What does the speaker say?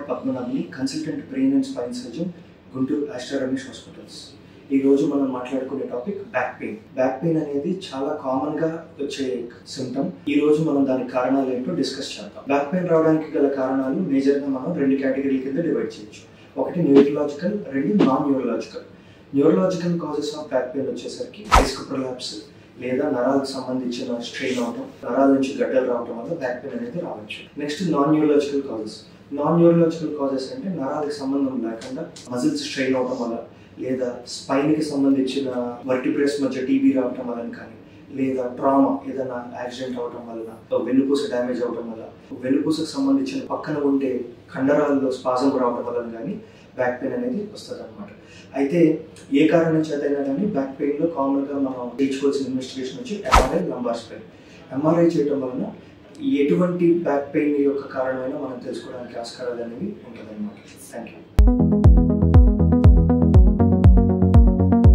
పద్మనాభని, consultant brain and spine surgeon, Guntur Aster Ramesh hospitals. ఈ రోజు మనం మాట్లాడుకునే topic back pain. Back pain అనేది చాలా కామన్ గా వచ్చే సింప్టమ్. ఈ రోజు మనం దాని కారణాలు ఏంటో డిస్కస్ చేద్దాం. బ్యాక్ పెయిన్ రావడానికి గల కారణాలు మేజర్ గా మనం 2 కేటగిరీల కింద డివైడ్ చేయొచ్చు. ఒకటి neurological, 2 non neurological. Neurological causes of back pain వచ్చేసరికి డిస్క్ ప్రొలాప్స్ లేదా నరాలకు సంబంధించిన స్ట్రెయిన్ అవడం, నరాల నుంచి గడ్డలు రావడం వల్ల బ్యాక్ పెయిన్ అనేది రావచ్చు. Next non neurological causes. Non neurological causes అంటే నరాలకు సంబంధం లేకుండా మజిల్స్ స్ట్రెయిన్ అవడం వల్ల, లేదా స్పైన్కి సంబంధించిన వర్టిబ్రేస్ మధ్య టీబీ రావడం వల్ల కానీ, లేదా ట్రామా ఏదైనా యాక్సిడెంట్ అవడం వల్ల, వెన్నుపూస డ్యామేజ్ అవడం వల్ల, వెన్నుపూసకు సంబంధించిన పక్కన ఉండే కండరాల్లో స్పాజం రావడం వల్ల కానీ బ్యాక్ పెయిన్ అనేది వస్తుంది అనమాట. అయితే ఏ కారణం చేతైనా కానీ బ్యాక్ పెయిన్లో కామన్గా మనం చేయించుకోవాల్సిన ఇన్వెస్టిగేషన్ వచ్చి ఎంఆర్ఐ, లంబార్ స్పైన్. ఎంఆర్ఐ చేయడం వలన ఎటువంటి బ్యాక్ పెయిన్ యొక్క కారణమైనా మనం తెలుసుకోవడానికి ఆస్కారాలు అనేవి ఉంటుంది అనమాట. Thank you.